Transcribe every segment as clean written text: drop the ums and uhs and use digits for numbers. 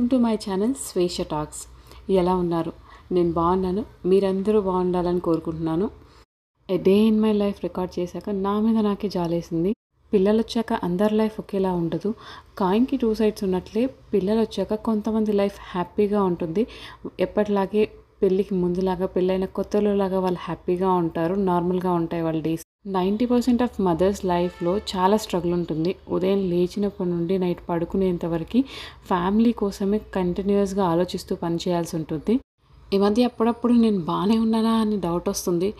Welcome to my channel Swesha talks. ఎలా ఉన్నారు? నేను బాగున్నాను. మీరందరూ బాగుండాలని కోరుకుంటున్నాను. A day in my life record చేశాక నా మీద నాకే జాలేసింది. పిల్లలు వచ్చాక అందరి లైఫ్ ఒకేలా ఉండదు. కాయిన్కి టూ సైడ్స్ ఉన్నట్లే పిల్లలు వచ్చాక కొంతమంది లైఫ్ హ్యాపీగా ఉంటుంది. ఎప్పటిలాగే పెళ్ళికి ముందులాగా పెళ్ళైన కొత్తలోలాగా వాళ్ళు హ్యాపీగా ఉంటారు. నార్మల్గా ఉంటాయి వాళ్ళ డేస్. 90% ఆఫ్ మదర్స్ లైఫ్లో చాలా స్ట్రగుల్ ఉంటుంది. ఉదయం లేచినప్పటి నుండి నైట్ పడుకునేంతవరకు ఫ్యామిలీ కోసమే కంటిన్యూస్గా ఆలోచిస్తూ పనిచేయాల్సి ఉంటుంది. ఈ మధ్య అప్పుడప్పుడు నేను బాగానే ఉన్నానా అని డౌట్ వస్తుంది.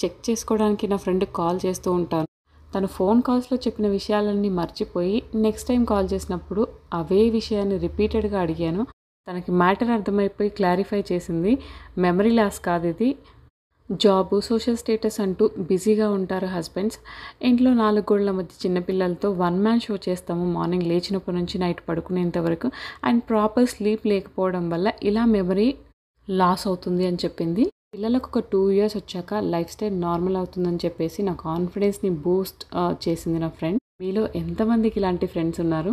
చెక్ చేసుకోవడానికి నా ఫ్రెండ్కి కాల్ చేస్తూ ఉంటాను. తను ఫోన్ కాల్స్లో చెప్పిన విషయాలన్నీ మర్చిపోయి నెక్స్ట్ టైం కాల్ చేసినప్పుడు అవే విషయాన్ని రిపీటెడ్గా అడిగాను. తనకి మ్యాటర్ అర్థమైపోయి క్లారిఫై చేసింది. మెమరీ లాస్ కాదు ఇది, జాబు సోషల్ స్టేటస్ అంటూ బిజీగా ఉంటారు హస్బెండ్స్. ఇంట్లో 4 గోడల మధ్య చిన్నపిల్లలతో వన్ మ్యాన్ షో చేస్తాము మార్నింగ్ లేచినప్పటి నుంచి నైట్ పడుకునేంత వరకు. అండ్ ప్రాపర్ స్లీప్ లేకపోవడం వల్ల ఇలా మెమరీ లాస్ అవుతుంది అని చెప్పింది. పిల్లలకు ఒక 2 years వచ్చాక లైఫ్ స్టైల్ నార్మల్ అవుతుందని చెప్పేసి నా కాన్ఫిడెన్స్ని బూస్ట్ చేసింది నా ఫ్రెండ్. మీలో ఎంతమందికి ఇలాంటి ఫ్రెండ్స్ ఉన్నారు?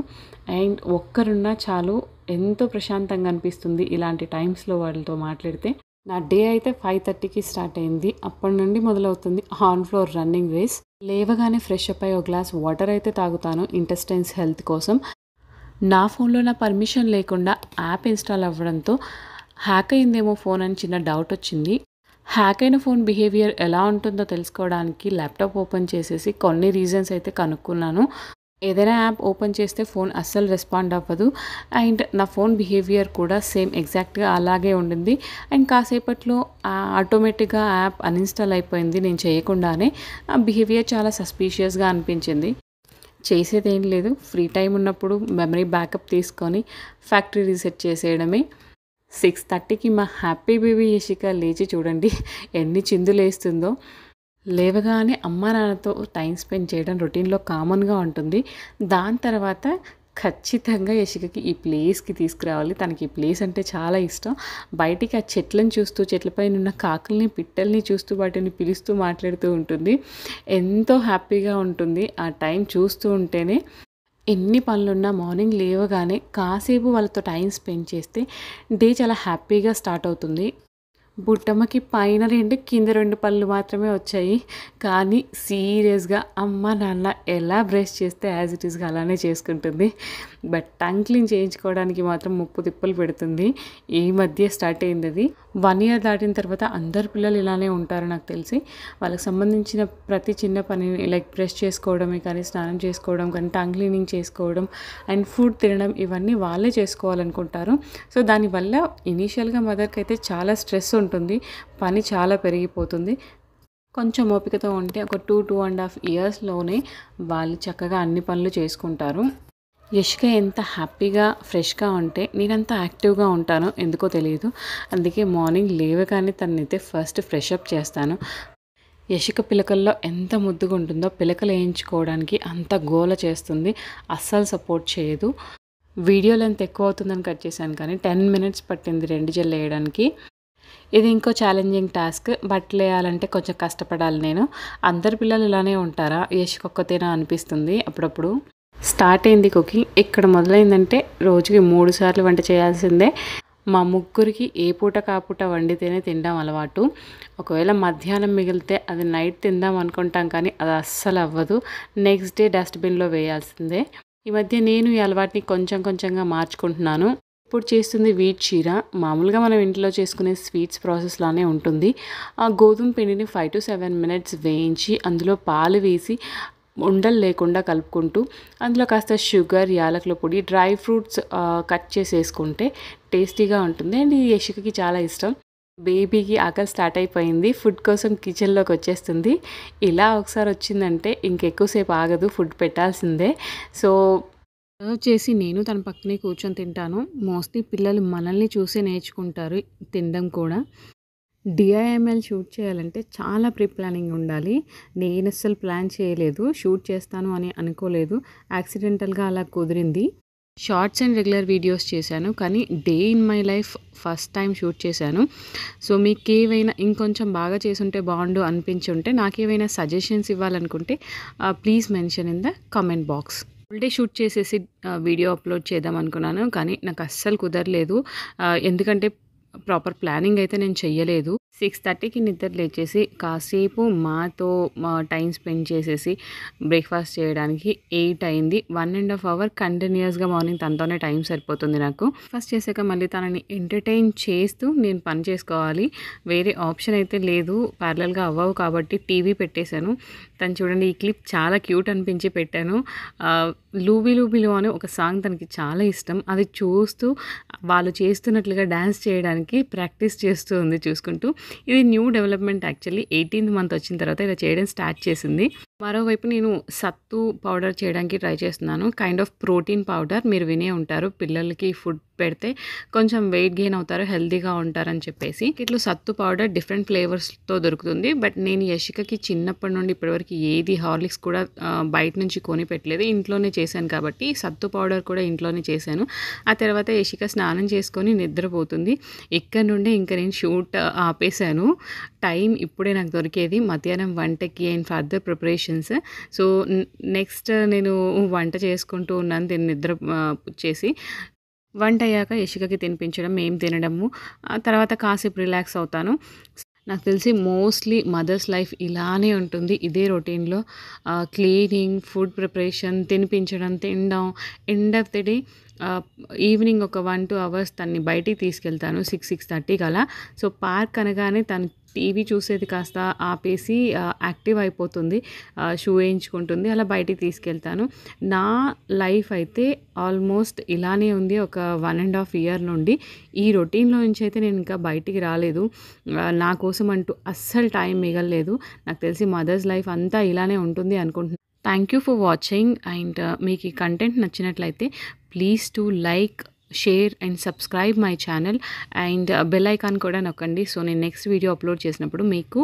అండ్ ఒక్కరున్నా చాలు, ఎంతో ప్రశాంతంగా అనిపిస్తుంది ఇలాంటి టైమ్స్లో వాళ్ళతో మాట్లాడితే. నా డే అయితే 5:30కి స్టార్ట్ అయింది. అప్పటి నుండి మొదలవుతుంది ఆన్ ఫ్లోర్ రన్నింగ్ రేస్. లేవగానే ఫ్రెష్ అప్ అయ్యి ఒక గ్లాస్ వాటర్ అయితే తాగుతాను ఇంటెస్టైన్స్ హెల్త్ కోసం. నా ఫోన్లో నా పర్మిషన్ లేకుండా యాప్ ఇన్స్టాల్ అవ్వడంతో హ్యాక్ అయిందేమో ఫోన్ అని చిన్న డౌట్ వచ్చింది. హ్యాక్ అయిన ఫోన్ బిహేవియర్ ఎలా ఉంటుందో తెలుసుకోవడానికి ల్యాప్టాప్ ఓపెన్ చేసేసి కొన్ని రీజన్స్ అయితే కనుక్కున్నాను. ఏదైనా యాప్ ఓపెన్ చేస్తే ఫోన్ అస్సలు రెస్పాండ్ అవ్వదు. అండ్ నా ఫోన్ బిహేవియర్ కూడా సేమ్ ఎగ్జాక్ట్గా అలాగే ఉండింది. అండ్ కాసేపట్లో ఆటోమేటిక్గా యాప్ అన్ఇన్స్టాల్ అయిపోయింది నేను చేయకుండానే. ఆ బిహేవియర్ చాలా సస్పీషియస్గా అనిపించింది. చేసేదేం లేదు, ఫ్రీ టైం ఉన్నప్పుడు మెమరీ బ్యాకప్ తీసుకొని ఫ్యాక్టరీ రీసెట్ చేసేయడమే. 6:30కి మా హ్యాపీ బేబీ యశిక లేచి చూడండి ఎన్ని చిందులు వేస్తుందో. లేవగానే అమ్మా నాన్నతో టైం స్పెండ్ చేయడం రొటీన్లో కామన్గా ఉంటుంది. దాని తర్వాత ఖచ్చితంగా యశికకి ఈ ప్లేస్కి తీసుకురావాలి. తనకి ఈ ప్లేస్ అంటే చాలా ఇష్టం. బయటికి ఆ చెట్లను చూస్తూ, చెట్లపైన ఉన్న కాకుల్ని పిట్టల్ని చూస్తూ వాటిని పిలుస్తూ మాట్లాడుతూ ఉంటుంది. ఎంతో హ్యాపీగా ఉంటుంది ఆ టైం చూస్తూ ఉంటేనే. ఎన్ని పనులున్నా మార్నింగ్ లేవగానే కాసేపు వాళ్ళతో టైం స్పెండ్ చేస్తే డే చాలా హ్యాపీగా స్టార్ట్ అవుతుంది. బుట్టమ్మకి పైన 2 కింద 2 పళ్ళు మాత్రమే వచ్చాయి. కానీ సీరియస్గా అమ్మ నాన్న ఎలా బ్రష్ చేస్తే యాజ్ ఇట్ ఈస్గా అలానే చేసుకుంటుంది. బట్ టంగ్ క్లీన్ చేయించుకోవడానికి మాత్రం ముప్పు తిప్పలు పెడుతుంది. ఈ మధ్య స్టార్ట్ అయింది అది. 1 year దాటిన తర్వాత అందరు పిల్లలు ఇలానే ఉంటారు నాకు తెలిసి. వాళ్ళకి సంబంధించిన ప్రతి చిన్న పని లైక్ బ్రష్ చేసుకోవడమే కానీ, స్నానం చేసుకోవడం కానీ, టంగ్ క్లీనింగ్ చేసుకోవడం అండ్ ఫుడ్ తినడం ఇవన్నీ వాళ్ళే చేసుకోవాలనుకుంటారు. సో దానివల్ల ఇనీషియల్గా మదర్కి అయితే చాలా స్ట్రెస్ ఉంటుంది. పని చాలా పెరిగిపోతుంది. కొంచెం ఓపికతో ఉంటే ఒక 2.5 yearsలోనే వాళ్ళు చక్కగా అన్ని పనులు చేసుకుంటారు. యశిక ఎంత హ్యాపీగా ఫ్రెష్గా ఉంటే నేనంత యాక్టివ్గా ఉంటానో ఎందుకో తెలియదు. అందుకే మార్నింగ్ లేవగానే తనైతే ఫస్ట్ ఫ్రెష్ అప్ చేస్తాను. యశిక పిలకల్లో ఎంత ముద్దుగా ఉంటుందో పిలకలు వేయించుకోవడానికి అంత గోల చేస్తుంది. అస్సలు సపోర్ట్ చేయదు. వీడియో లెంత్ ఎక్కువ అవుతుందని కట్ చేశాను కానీ 10 minutes పట్టింది 2 జడలు వేయడానికి. ఇది ఇంకో ఛాలెంజింగ్ టాస్క్. బట్టలు వేయాలంటే కొంచెం కష్టపడాలి నేను. అందరు పిల్లలు ఇలానే ఉంటారా, యశిక ఒక్కతేనా అనిపిస్తుంది అప్పుడప్పుడు. స్టార్ట్ అయింది కుకింగ్. ఇక్కడ మొదలైందంటే రోజుకి 3 సార్లు వంట చేయాల్సిందే. మా ముగ్గురికి ఏ పూట కాపూట వండితేనే తినడం అలవాటు. ఒకవేళ మధ్యాహ్నం మిగిలితే అది నైట్ తిందాం అనుకుంటాం కానీ అది అస్సలు అవ్వదు. నెక్స్ట్ డే డస్ట్బిన్లో వేయాల్సిందే. ఈ మధ్య నేను ఈ అలవాటుని కొంచెం కొంచెంగా మార్చుకుంటున్నాను. ఇప్పుడు చేస్తుంది వీట్ చీర. మామూలుగా మనం ఇంట్లో చేసుకునే స్వీట్స్ ప్రాసెస్ లానే ఉంటుంది. ఆ గోధుమ పిండిని 5 to 7 minutes వేయించి అందులో పాలు వేసి ఉండలు లేకుండా కలుపుకుంటూ అందులో కాస్త షుగర్, యాలకుల పొడి, డ్రై ఫ్రూట్స్ కట్ చేసి వేసుకుంటే టేస్టీగా ఉంటుంది. అండ్ ఇది యశికకి చాలా ఇష్టం. బేబీకి ఆకలి స్టార్ట్ అయిపోయింది. ఫుడ్ కోసం కిచెన్లోకి వచ్చేస్తుంది. ఇలా ఒకసారి వచ్చిందంటే ఇంకెక్కువసేపు ఆగదు, ఫుడ్ పెట్టాల్సిందే. సో సర్వ్ చేసి నేను తన పక్కనే కూర్చొని తింటాను. మోస్ట్లీ పిల్లలు మనల్ని చూసే నేర్చుకుంటారు తినడం కూడా. డిఐఎంఎల్ షూట్ చేయాలంటే చాలా ప్రీ ప్లానింగ్ ఉండాలి. నేను అస్సలు ప్లాన్ చేయలేదు, షూట్ చేస్తాను అని అనుకోలేదు. యాక్సిడెంటల్గా అలా కుదిరింది. షార్ట్స్ అండ్ రెగ్యులర్ వీడియోస్ చేశాను కానీ day in my life first time shoot చేశాను. సో మీకు ఏవైనా ఇంకొంచెం బాగా చేసుంటే బాగుండు అనిపించుంటే, నాకేవైనా సజెషన్స్ ఇవ్వాలనుకుంటే please mention in the comment box. Full day shoot చేసేసి వీడియో అప్లోడ్ చేద్దాం అనుకున్నాను. కానీ నాకు అస్సలు కుదరలేదు. ఎందుకంటే ప్రాపర్ ప్లానింగ్ అయితే నేను చెయ్యలేదు. 6:30కి నిద్ర లేచేసి కాసేపు మాతో టైం స్పెండ్ చేసేసి బ్రేక్‌ఫాస్ట్ చేయడానికి 8 అయింది. 1½ అవర్ కంటిన్యూయస్‌గా మార్నింగ్ తనతోనే టైం సరిపోతుంది నాకు. బ్రేక్‌ఫాస్ట్ చేశాక మళ్ళీ తనని ఎంటర్‌టైన్ చేస్తూ నేను పని చేసుకోవాలి. వేరే ఆప్షన్ అయితే లేదు. ప్యారలల్‌గా అవ్వవు కాబట్టి టీవీ పెట్టేశాను. తను చూడండి ఈ క్లిప్ చాలా క్యూట్ అనిపించి పెట్టాను. 'లూబీ లూబీలో' అని ఒక సాంగ్ తనకి చాలా ఇష్టం. అది చూస్తూ వాళ్ళు చేస్తున్నట్లుగా డాన్స్ చేయడానికి ప్రాక్టీస్ చేస్తూ ఉంది చూసుకుంటూ. ఇది new development actually 18th month వచ్చిన తర్వాత ఇలా చేయడం స్టార్ట్ చేసింది. మరోవైపు నేను సత్తు పౌడర్ చేయడానికి ట్రై చేస్తున్నాను. Kind of protein powder. మీరు వినే ఉంటారు. పిల్లలకి ఫుడ్ పెడితే కొంచెం వెయిట్ గెయిన్ అవుతారు, హెల్తీగా ఉంటారని చెప్పేసి. ఇట్లా సత్తు పౌడర్ డిఫరెంట్ ఫ్లేవర్స్‌తో దొరుకుతుంది. బట్ నేను యశికకి చిన్నప్పటి నుండి ఇప్పటివరకు ఏది హార్లిక్స్ కూడా బయట నుంచి కొని పెట్టలేదు. ఇంట్లోనే చేశాను కాబట్టి సత్తు పౌడర్ కూడా ఇంట్లోనే చేశాను. ఆ తర్వాత యశిక స్నానం చేసుకొని నిద్రపోతుంది. ఇక్కడ నుండి ఇంకా నేను షూట్ ఆపేశాను. టైం ఇప్పుడే నాకు దొరికేది మధ్యాహ్నం వంటకి and further preparations. So next నేను వంట చేసుకుంటూ ఉన్నాను దీన్ని నిద్ర చేసి. వంట అయ్యాక యశికకి తినిపించడం, మేము తినడము, తర్వాత కాసేపు రిలాక్స్ అవుతాను. నాకు తెలిసి మోస్ట్లీ మదర్స్ లైఫ్ ఇలానే ఉంటుంది. ఇదే రొటీన్‌లో క్లీనింగ్, ఫుడ్ ప్రిపరేషన్, తినిపించడం, తినడం, end of the day evening ఒక 1-2 అవర్స్ తనని బయటికి తీసుకెళ్తాను 6:30కి అలా. సో పార్క్ అనగానే తను టీవీ చూసేది కాస్త ఆపేసి యాక్టివ్ అయిపోతుంది. షూ వేయించుకుంటుంది. అలా బయటికి తీసుకెళ్తాను. నా లైఫ్ అయితే ఆల్మోస్ట్ ఇలానే ఉంది ఒక 1½ ఇయర్ నుండి. ఈ రొటీన్‌లో నుంచి అయితే నేను ఇంకా బయటికి రాలేదు. నా కోసం అంటూ అస్సలు టైం మిగలలేదు. నాకు తెలిసి మదర్స్ లైఫ్ అంతా ఇలానే ఉంటుంది అనుకుంటున్నాను. Thank you for watching. And మీకు ఈ కంటెంట్ నచ్చినట్లయితే please to like, share and subscribe my channel. And bell icon కూడా నొక్కండి. సో నేను నెక్స్ట్ వీడియో అప్లోడ్ చేసినప్పుడు మీకు